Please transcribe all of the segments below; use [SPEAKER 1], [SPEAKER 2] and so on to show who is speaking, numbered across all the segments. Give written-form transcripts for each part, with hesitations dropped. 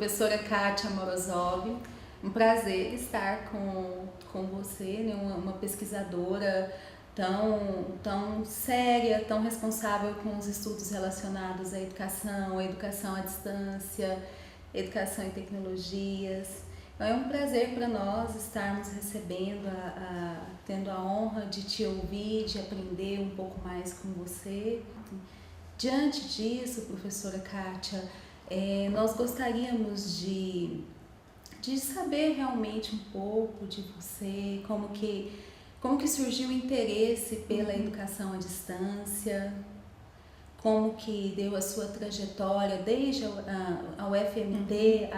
[SPEAKER 1] professora Kátia Morozov. Um prazer estar com você, né? Uma pesquisadora tão séria, tão responsável com os estudos relacionados à educação à distância, educação em tecnologias. Então, é um prazer para nós estarmos recebendo, tendo a honra de te ouvir, de aprender um pouco mais com você. Diante disso, professora Kátia, nós gostaríamos de saber realmente um pouco de você, como que surgiu o interesse pela educação à distância, como que deu a sua trajetória desde a UFMT,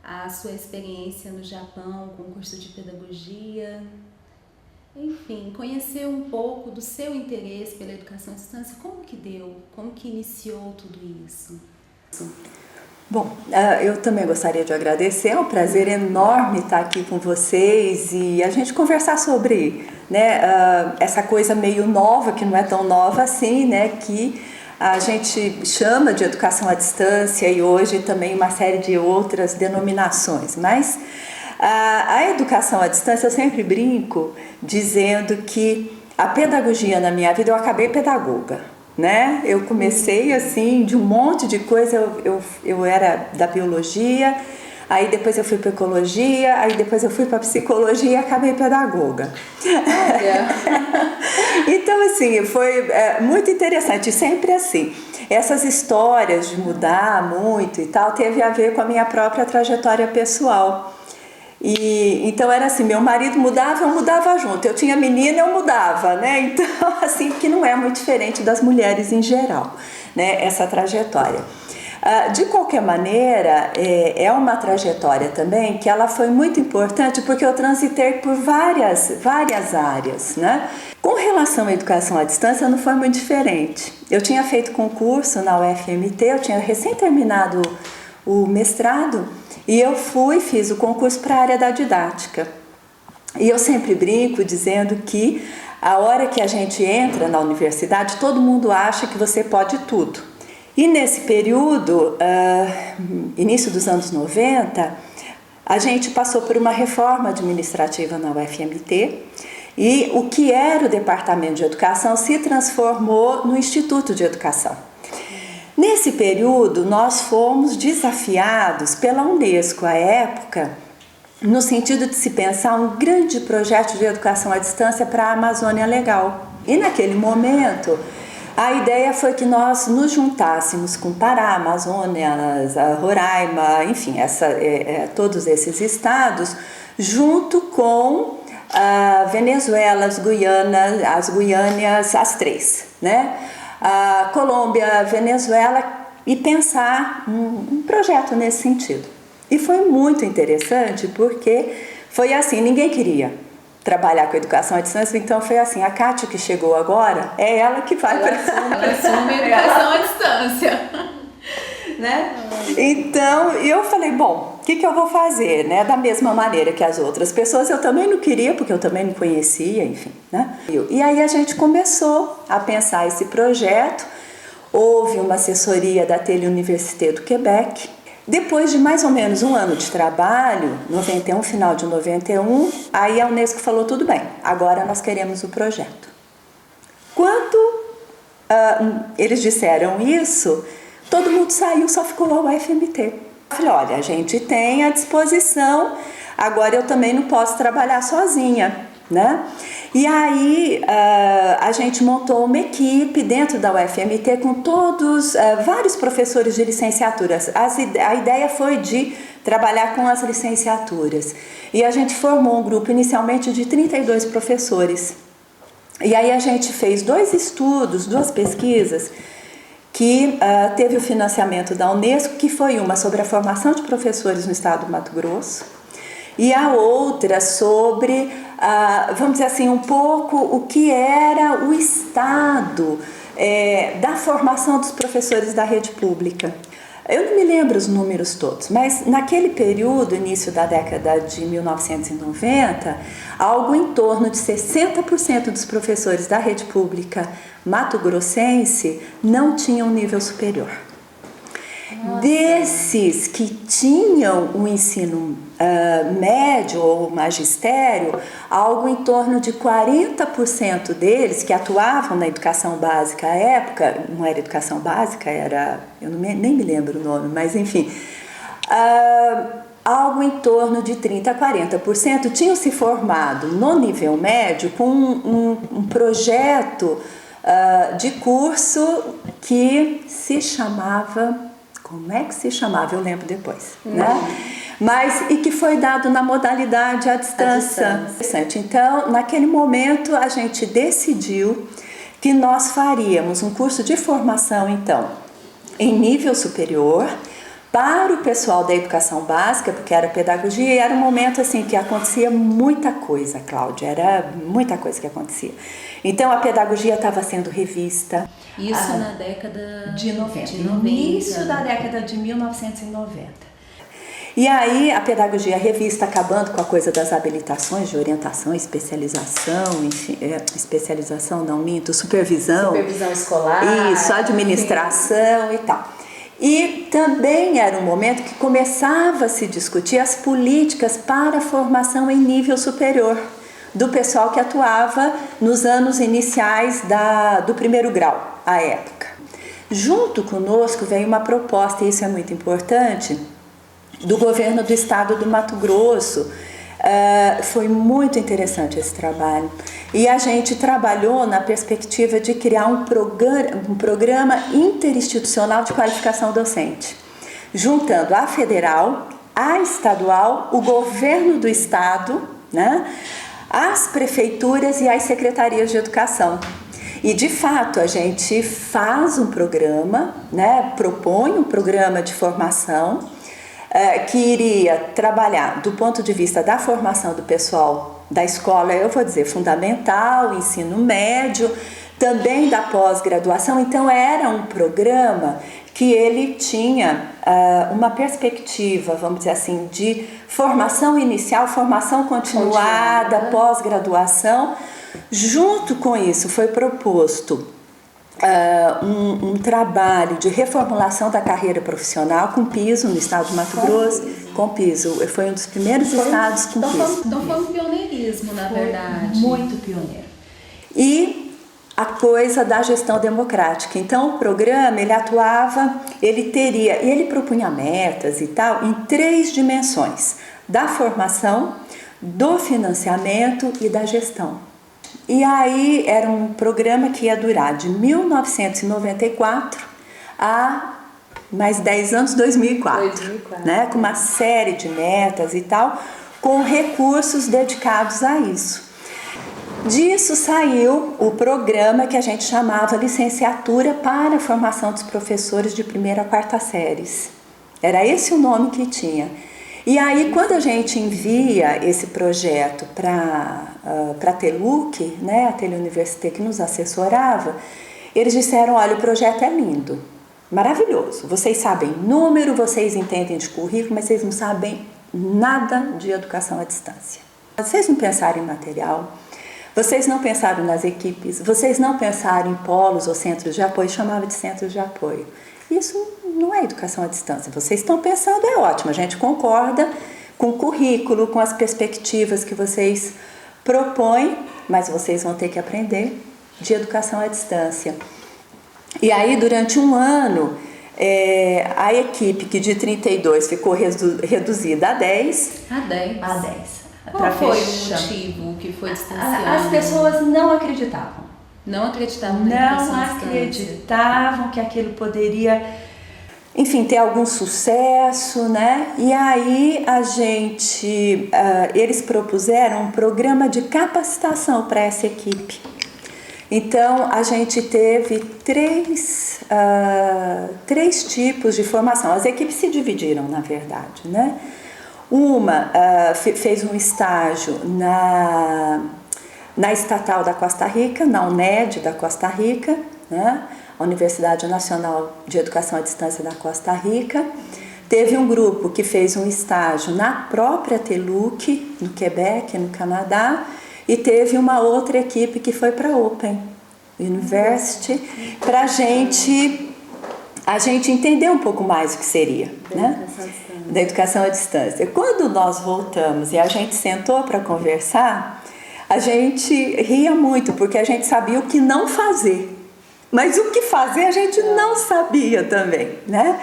[SPEAKER 1] a sua experiência no Japão com o curso de pedagogia. Enfim, conhecer um pouco do seu interesse pela educação à distância, como que iniciou tudo isso?
[SPEAKER 2] Bom, eu também gostaria de agradecer, é um prazer enorme estar aqui com vocês e a gente conversar sobre, né, essa coisa meio nova, que não é tão nova assim, né, que a gente chama de educação à distância e hoje também uma série de outras denominações, mas a educação à distância eu sempre brinco dizendo que a pedagogia na minha vida, eu acabei pedagoga, né? Eu comecei assim de um monte de coisa, eu era da biologia, aí depois eu fui para ecologia, aí depois eu fui para psicologia e acabei pedagoga. Então assim, foi muito interessante, sempre assim. Essas histórias de mudar muito e tal, teve a ver com a minha própria trajetória pessoal. E então era assim, meu marido mudava, eu mudava junto, eu tinha menina, eu mudava, né? Então assim, que não é muito diferente das mulheres em geral, né? Essa trajetória. De qualquer maneira, é uma trajetória também que ela foi muito importante porque eu transitei por várias áreas, né? Com relação à educação à distância não foi muito diferente. Eu tinha feito concurso na UFMT, eu tinha recém terminado o mestrado e eu fiz o concurso para a área da didática. E eu sempre brinco dizendo que a hora que a gente entra na universidade, todo mundo acha que você pode tudo. E nesse período, início dos anos 90, a gente passou por uma reforma administrativa na UFMT e o que era o Departamento de Educação se transformou no Instituto de Educação. Nesse período, nós fomos desafiados pela Unesco, à época, no sentido de se pensar um grande projeto de educação à distância para a Amazônia Legal. E naquele momento, a ideia foi que nós nos juntássemos com Pará, Amazonas, Roraima, enfim, todos esses estados, junto com Venezuela, as Guianas, as três, né? A Colômbia, Venezuela, e pensar um projeto nesse sentido. E foi muito interessante porque foi assim, ninguém queria trabalhar com educação à distância, então foi assim, a Kátia que chegou agora, é ela que vai
[SPEAKER 1] ela assume a educação à distância.
[SPEAKER 2] Né? Então eu falei, bom, o que eu vou fazer, né? Da mesma maneira que as outras pessoas, eu também não queria, porque eu também não conhecia, enfim, né? E aí a gente começou a pensar esse projeto, houve uma assessoria da Télé-Université do Québec. Depois de mais ou menos um ano de trabalho, 91, final de 91, aí a Unesco falou, tudo bem, agora nós queremos o projeto. Quando eles disseram isso, todo mundo saiu, só ficou a UFMT. Eu falei, olha, a gente tem à disposição, agora eu também não posso trabalhar sozinha, né? E aí a gente montou uma equipe dentro da UFMT com vários professores de licenciaturas. A ideia foi de trabalhar com as licenciaturas. E a gente formou um grupo inicialmente de 32 professores. E aí a gente fez 2 estudos, 2 pesquisas, que teve o financiamento da Unesco, que foi uma sobre a formação de professores no estado do Mato Grosso, e a outra sobre, vamos dizer assim, um pouco o que era o estado da formação dos professores da rede pública. Eu não me lembro os números todos, mas naquele período, início da década de 1990, algo em torno de 60% dos professores da rede pública mato-grossense não tinham nível superior.
[SPEAKER 1] Nossa.
[SPEAKER 2] Desses que tinham o ensino médio ou magistério, algo em torno de 40% deles que atuavam na educação básica à época, não era educação básica, era, eu nem me lembro o nome, mas enfim, algo em torno de 30% a 40% tinham se formado no nível médio com um projeto de curso que se chamava, como é que se chamava? Eu lembro depois, né? Mas, e que foi dado na modalidade à distância. Então, naquele momento, a gente decidiu que nós faríamos um curso de formação, então, em nível superior, para o pessoal da educação básica, porque era pedagogia, e era um momento assim que acontecia muita coisa, Cláudia, era muita coisa que acontecia. Então a pedagogia estava sendo revista.
[SPEAKER 1] Isso na década
[SPEAKER 2] de 90, início da década de 1990. E aí a pedagogia revista acabando com a coisa das habilitações de orientação, especialização, enfim, especialização não minto, supervisão
[SPEAKER 1] escolar,
[SPEAKER 2] isso, administração e tal. E também era um momento que começava a se discutir as políticas para a formação em nível superior do pessoal que atuava nos anos iniciais do primeiro grau, à época. Junto conosco veio uma proposta, e isso é muito importante, do governo do estado do Mato Grosso. Foi muito interessante esse trabalho. E a gente trabalhou na perspectiva de criar um programa interinstitucional de qualificação docente, juntando a federal, a estadual, o governo do estado, né, as prefeituras e as secretarias de educação. E de fato a gente faz um programa, né, propõe um programa de formação que iria trabalhar do ponto de vista da formação do pessoal da escola, eu vou dizer, fundamental, ensino médio, também da pós-graduação. Então era um programa que ele tinha uma perspectiva, vamos dizer assim, de formação inicial, formação continuada, pós-graduação. Junto com isso foi proposto um trabalho de reformulação da carreira profissional com piso no estado do Mato Grosso, com piso. Foi um dos primeiros estados com piso.
[SPEAKER 1] Então foi um pioneirismo, na verdade.
[SPEAKER 2] Muito pioneiro. E a coisa da gestão democrática. Então o programa, ele atuava, ele propunha metas e tal em 3 dimensões: da formação, do financiamento e da gestão. E aí era um programa que ia durar de 1994 a mais 10 anos, 2004. Né? Com uma série de metas e tal, com recursos dedicados a isso. Disso saiu o programa que a gente chamava Licenciatura para a Formação dos Professores de 1ª a 4ª séries. Era esse o nome que tinha. E aí, quando a gente envia esse projeto para a TELUC, né, a Teleuniversité que nos assessorava, eles disseram: olha, o projeto é lindo, maravilhoso, vocês sabem número, vocês entendem de currículo, mas vocês não sabem nada de educação à distância. Vocês não pensaram em material, vocês não pensaram nas equipes, vocês não pensaram em polos ou centros de apoio, chamava de centros de apoio. Isso não é educação à distância. Vocês estão pensando, é ótimo, a gente concorda com o currículo, com as perspectivas que vocês propõem, mas vocês vão ter que aprender de educação à distância. E aí, durante um ano, a equipe, que de 32 ficou reduzida a 10.
[SPEAKER 1] A 10.
[SPEAKER 2] Qual
[SPEAKER 1] foi o motivo que foi distanciando?
[SPEAKER 2] As pessoas não acreditavam.
[SPEAKER 1] Não acreditavam na educação à distância.
[SPEAKER 2] Não acreditavam que aquilo poderia, enfim, ter algum sucesso, né? E aí eles propuseram um programa de capacitação para essa equipe. Então a gente teve três tipos de formação. As equipes se dividiram, na verdade, né? Uma fez um estágio na Estatal da Costa Rica, na UNED da Costa Rica, né? A Universidade Nacional de Educação à Distância da Costa Rica. Teve um grupo que fez um estágio na própria TELUC, no Quebec, no Canadá, e teve uma outra equipe que foi para a Open University, para a gente a gente entendeu um pouco mais o que seria, né? Da educação à distância. Quando nós voltamos e a gente sentou para conversar, a gente ria muito, porque a gente sabia o que não fazer. Mas o que fazer a gente não sabia também, né?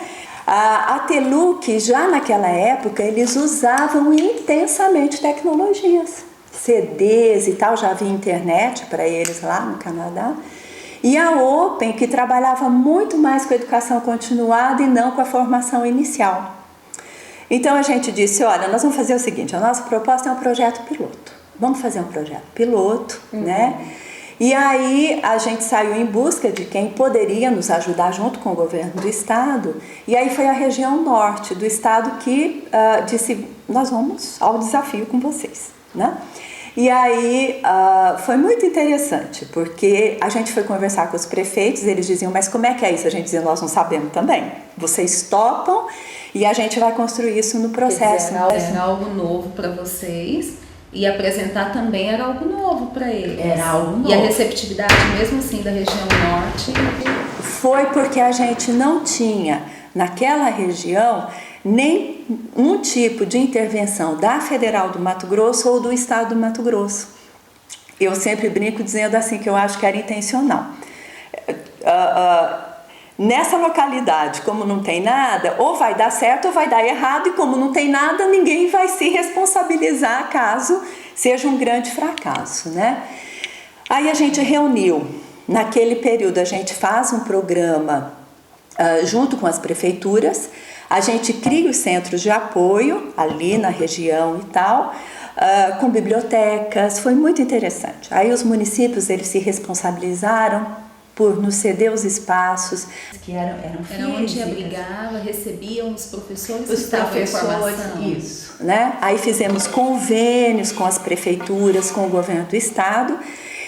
[SPEAKER 2] A Teluk, já naquela época, eles usavam intensamente tecnologias. CDs e tal, já havia internet para eles lá no Canadá. E a Open, que trabalhava muito mais com a educação continuada e não com a formação inicial. Então a gente disse, olha, nós vamos fazer o seguinte, a nossa proposta é um projeto piloto. Vamos fazer um projeto piloto, né? E aí a gente saiu em busca de quem poderia nos ajudar junto com o governo do estado. E aí foi a região norte do estado que disse, nós vamos ao desafio com vocês, né? E aí foi muito interessante, porque a gente foi conversar com os prefeitos, eles diziam, mas como é que é isso? A gente dizia, nós não sabemos também. Vocês topam e a gente vai construir isso no processo.
[SPEAKER 1] Quer dizer, era algo novo para vocês. E apresentar também era algo novo para eles.
[SPEAKER 3] Era algo novo.
[SPEAKER 1] E a receptividade, mesmo assim, da região norte...
[SPEAKER 2] Foi porque a gente não tinha, naquela região, nem um tipo de intervenção da Federal do Mato Grosso ou do Estado do Mato Grosso. Eu sempre brinco dizendo assim, que eu acho que era intencional. Nessa localidade, como não tem nada, ou vai dar certo ou vai dar errado, e como não tem nada, ninguém vai se responsabilizar caso seja um grande fracasso, né? Aí a gente reuniu, naquele período a gente faz um programa junto com as prefeituras, a gente cria os centros de apoio ali na região e tal, com bibliotecas, foi muito interessante. Aí os municípios, eles se responsabilizaram por nos ceder os espaços
[SPEAKER 3] que eram
[SPEAKER 1] Era onde abrigava, recebiam os professores
[SPEAKER 3] os
[SPEAKER 1] que estavam em
[SPEAKER 3] professores,
[SPEAKER 1] formação.
[SPEAKER 3] isso.
[SPEAKER 2] né? Aí fizemos convênios com as prefeituras, com o governo do estado,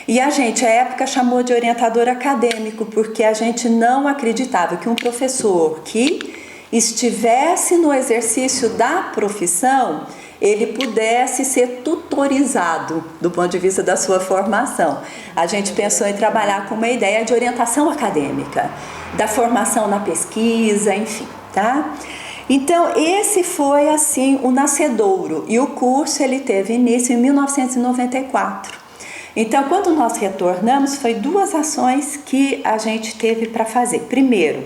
[SPEAKER 2] e a gente, à época, chamou de orientador acadêmico, porque a gente não acreditava que um professor que estivesse no exercício da profissão, ele pudesse ser tutorizado do ponto de vista da sua formação. A gente pensou em trabalhar com uma ideia de orientação acadêmica, da formação na pesquisa, enfim, tá? Então, esse foi, assim, o nascedouro, e o curso ele teve início em 1994. Então, quando nós retornamos, foi duas ações que a gente teve para fazer. Primeiro,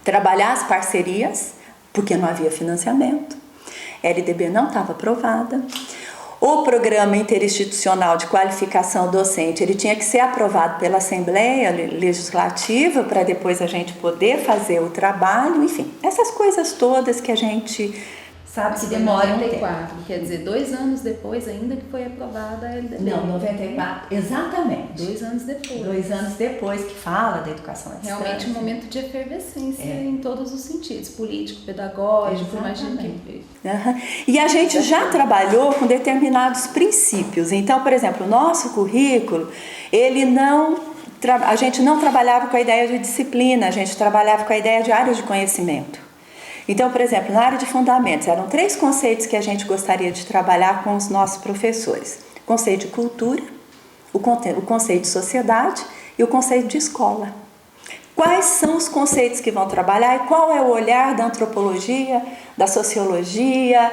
[SPEAKER 2] trabalhar as parcerias, porque não havia financiamento. A LDB não estava aprovada. O programa interinstitucional de qualificação docente, ele tinha que ser aprovado pela Assembleia Legislativa para depois a gente poder fazer o trabalho, enfim, essas coisas todas que a gente sabe que demoram um tempo.
[SPEAKER 1] 94, quer dizer, 2 anos depois ainda que foi aprovada a LDB.
[SPEAKER 3] Não, 94, exatamente.
[SPEAKER 1] 2 anos depois.
[SPEAKER 3] 2 anos depois que fala da educação à distância.
[SPEAKER 1] Realmente um momento de efervescência em todos os sentidos, político, pedagógico, imagina que...
[SPEAKER 2] E a gente já trabalhou com determinados princípios. Então, por exemplo, o nosso currículo, a gente não trabalhava com a ideia de disciplina, a gente trabalhava com a ideia de áreas de conhecimento. Então, por exemplo, na área de fundamentos, eram 3 conceitos que a gente gostaria de trabalhar com os nossos professores. O conceito de cultura, o conceito de sociedade e o conceito de escola. Quais são os conceitos que vão trabalhar e qual é o olhar da antropologia, da sociologia,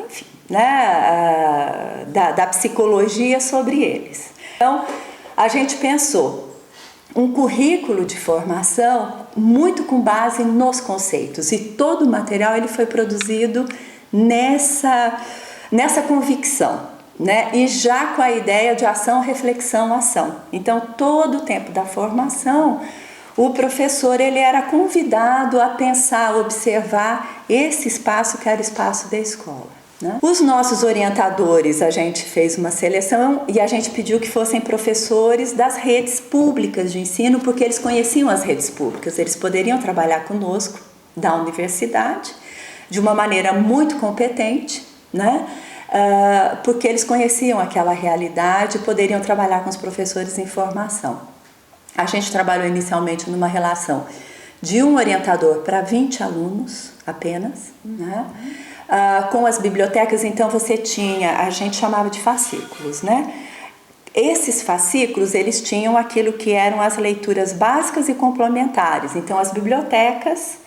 [SPEAKER 2] enfim, né, da psicologia sobre eles. Então, a gente pensou um currículo de formação muito com base nos conceitos, e todo o material ele foi produzido nessa convicção, né? E já com a ideia de ação, reflexão, ação. Então, todo o tempo da formação, o professor ele era convidado a pensar, a observar esse espaço que era o espaço da escola. Os nossos orientadores, a gente fez uma seleção e a gente pediu que fossem professores das redes públicas de ensino, porque eles conheciam as redes públicas, eles poderiam trabalhar conosco da universidade de uma maneira muito competente, né? Porque eles conheciam aquela realidade e poderiam trabalhar com os professores em formação. A gente trabalhou inicialmente numa relação de um orientador para 20 alunos apenas, né? Com as bibliotecas, então você tinha, a gente chamava de fascículos, né? Esses fascículos, eles tinham aquilo que eram as leituras básicas e complementares. Então, as bibliotecas,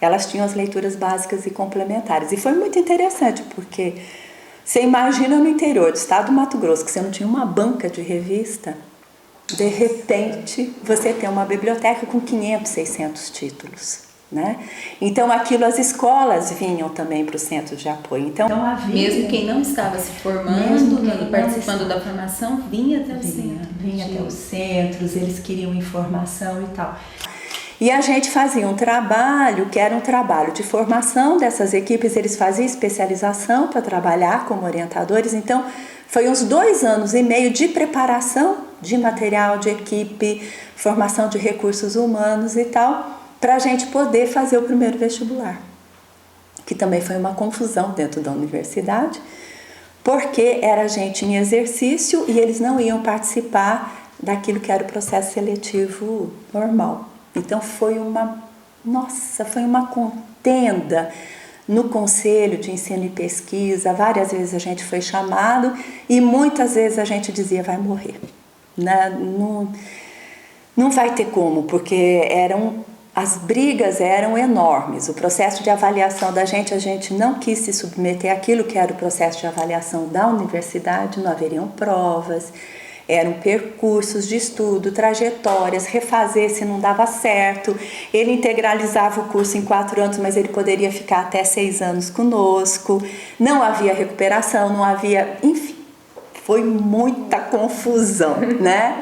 [SPEAKER 2] elas tinham as leituras básicas e complementares. E foi muito interessante, porque você imagina no interior do estado do Mato Grosso, que você não tinha uma banca de revista, de repente você tem uma biblioteca com 500, 600 títulos, né? Então aquilo, as escolas vinham também para o centro de apoio. Então
[SPEAKER 1] mesmo quem não estava se formando, participando da formação, vinha até o centro.
[SPEAKER 3] Vinha até os centros, eles queriam informação e tal.
[SPEAKER 2] E a gente fazia um trabalho que era um trabalho de formação dessas equipes, eles faziam especialização para trabalhar como orientadores. Então foi uns 2 anos e meio de preparação de material, de equipe, formação de recursos humanos e tal, para a gente poder fazer o primeiro vestibular, que também foi uma confusão dentro da universidade, porque era gente em exercício e eles não iam participar daquilo que era o processo seletivo normal. Então foi uma contenda no Conselho de Ensino e Pesquisa. Várias vezes a gente foi chamado e muitas vezes a gente dizia: vai morrer, não vai ter como, porque as brigas eram enormes. O processo de avaliação da gente, a gente não quis se submeter àquilo que era o processo de avaliação da universidade, não haveriam provas, eram percursos de estudo, trajetórias, refazer se não dava certo. Ele integralizava o curso em 4 anos, mas ele poderia ficar até 6 anos conosco. Não havia recuperação, não havia... Enfim, foi muita confusão, né?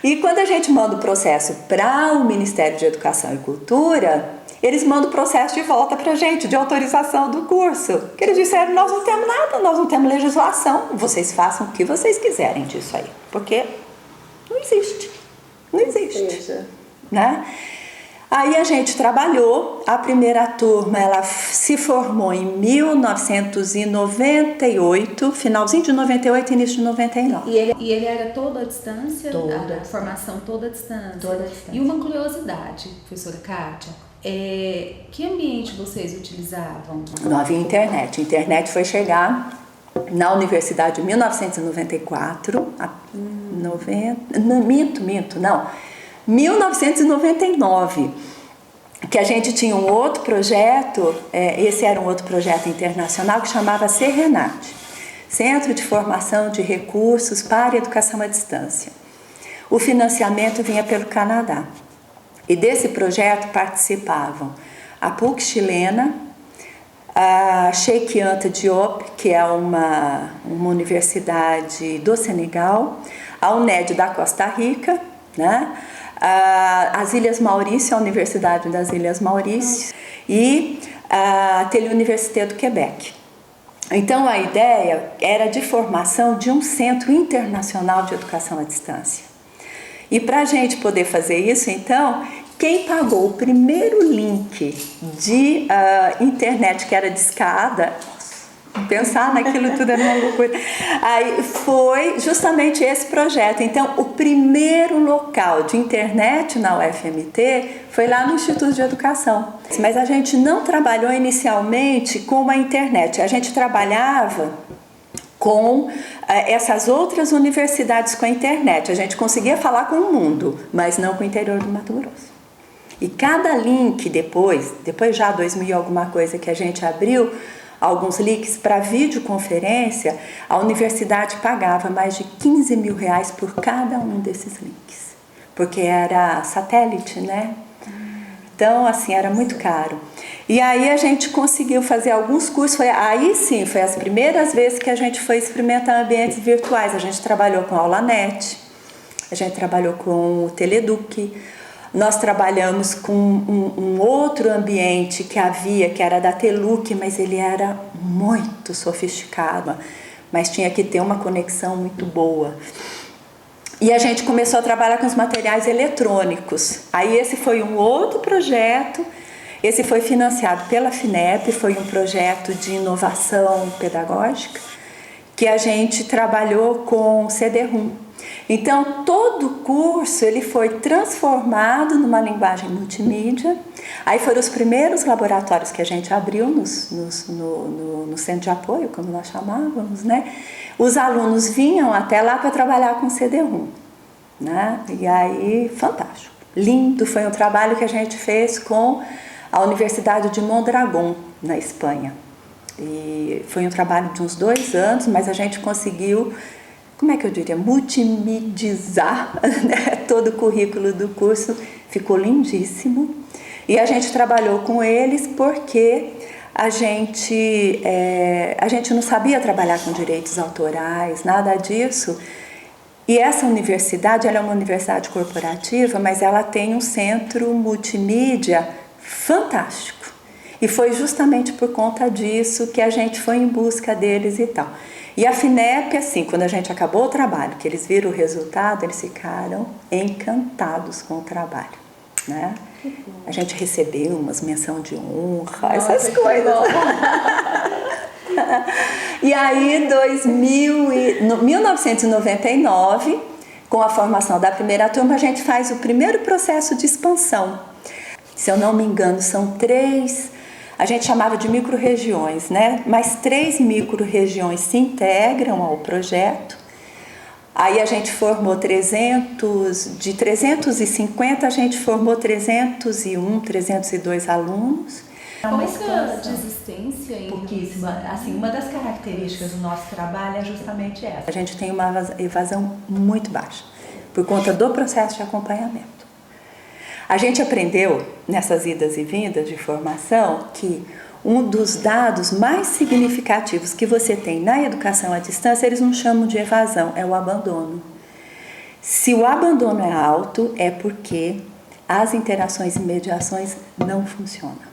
[SPEAKER 2] E quando a gente manda o processo para o Ministério de Educação e Cultura, eles mandam o processo de volta para a gente, de autorização do curso. Que eles disseram: nós não temos nada, nós não temos legislação, vocês façam o que vocês quiserem disso aí, porque não existe, né? Aí a gente trabalhou, a primeira turma ela se formou em 1998, finalzinho de 98, início de 99.
[SPEAKER 1] E ele era todo à distância? A formação toda à distância?
[SPEAKER 3] Toda à distância.
[SPEAKER 1] E uma curiosidade, professora Kátia, que ambiente vocês utilizavam?
[SPEAKER 2] Não havia internet. A internet foi chegar na universidade em 1994, 1999, que a gente tinha um outro projeto, esse era um outro projeto internacional que chamava CERENAT, Centro de Formação de Recursos para Educação à Distância. O financiamento vinha pelo Canadá. E desse projeto participavam a PUC chilena, a Cheikh Anta Diop, que é uma universidade do Senegal, a UNED da Costa Rica, né? As Ilhas Maurício, a Universidade das Ilhas Maurício, e a Téléuniversité do Québec. Então a ideia era de formação de um centro internacional de educação à distância. E para a gente poder fazer isso, então, quem pagou o primeiro link de internet, que era discada, pensar naquilo tudo era uma loucura, aí foi justamente esse projeto. Então, o primeiro local de internet na UFMT foi lá no Instituto de Educação. Mas a gente não trabalhou inicialmente com a internet, a gente trabalhava com essas outras universidades com a internet. A gente conseguia falar com o mundo, mas não com o interior do Mato Grosso. E cada link depois já 2000 alguma coisa que a gente abriu, alguns links para videoconferência, a universidade pagava mais de R$15 mil por cada um desses links, porque era satélite, né? Então, assim, era muito caro. E aí a gente conseguiu fazer alguns cursos, foi as primeiras vezes que a gente foi experimentar ambientes virtuais. A gente trabalhou com a AulaNet, a gente trabalhou com o Teleduc, nós trabalhamos com um outro ambiente que havia, que era da Teluc, mas ele era muito sofisticado, mas tinha que ter uma conexão muito boa. E a gente começou a trabalhar com os materiais eletrônicos. Aí esse foi um outro projeto, esse foi financiado pela FINEP, foi um projeto de inovação pedagógica, que a gente trabalhou com CD-ROM. Então, todo o curso ele foi transformado numa linguagem multimídia. Aí foram os primeiros laboratórios que a gente abriu no centro de apoio, como nós chamávamos, né? os alunos vinham até lá para trabalhar com CD-ROM, né? E aí, fantástico, lindo, foi um trabalho que a gente fez com a Universidade de Mondragón, na Espanha. E foi um trabalho de uns 2 anos, mas a gente conseguiu, como é que eu diria, multimedizar, né, todo o currículo do curso, ficou lindíssimo. E a gente trabalhou com eles porque a gente não sabia trabalhar com direitos autorais, nada disso. E essa universidade, ela é uma universidade corporativa, mas ela tem um centro multimídia fantástico. E foi justamente por conta disso que a gente foi em busca deles e tal. E a FINEP, assim, quando a gente acabou o trabalho, que eles viram o resultado, eles ficaram encantados com o trabalho, né? A gente recebeu umas menção de honra, essas coisas. E aí, 1999, com a formação da primeira turma, a gente faz o primeiro processo de expansão. Se eu não me engano, são 3, a gente chamava de micro-regiões, né? Mas 3 micro-regiões se integram ao projeto. Aí a gente formou 300, de 350 a gente formou 301, 302 alunos.
[SPEAKER 1] Pouca desistência em...
[SPEAKER 3] Pouquíssima. Assim, uma das características do nosso trabalho é justamente essa.
[SPEAKER 2] A gente tem uma evasão muito baixa, por conta do processo de acompanhamento. A gente aprendeu, nessas idas e vindas de formação, que um dos dados mais significativos que você tem na educação à distância, eles não chamam de evasão, é o abandono. Se o abandono é alto, é porque as interações e mediações não funcionam.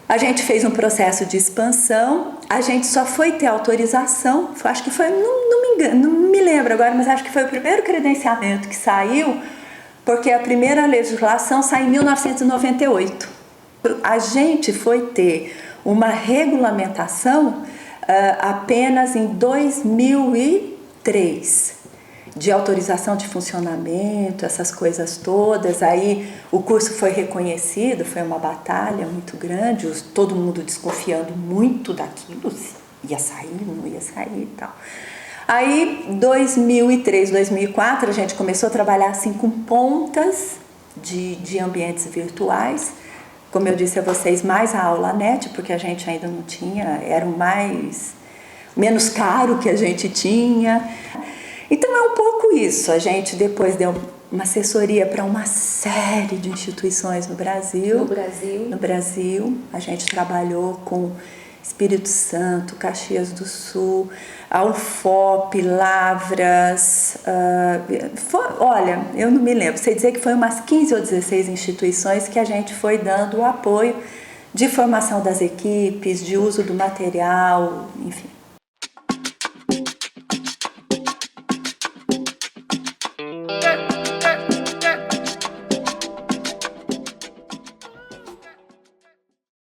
[SPEAKER 2] A gente fez um processo de expansão, a gente só foi ter autorização, acho que foi, não me lembro agora, mas acho que foi o primeiro credenciamento que saiu, porque a primeira legislação saiu em 1998. A gente foi ter uma regulamentação apenas em 2003, de autorização de funcionamento, essas coisas todas. Aí o curso foi reconhecido, foi uma batalha muito grande, todo mundo desconfiando muito daquilo, se ia sair, não ia sair e tal. Aí, 2003, 2004, a gente começou a trabalhar assim com pontas de ambientes virtuais. Como eu disse a vocês, mais a aula net, porque a gente ainda não tinha, era o menos caro que a gente tinha. Então é um pouco isso, a gente depois deu uma assessoria para uma série de instituições no Brasil. No Brasil, a gente trabalhou com Espírito Santo, Caxias do Sul, a UFOP, Lavras, olha, eu não me lembro, sei dizer que foi umas 15 ou 16 instituições que a gente foi dando o apoio de formação das equipes, de uso do material, enfim.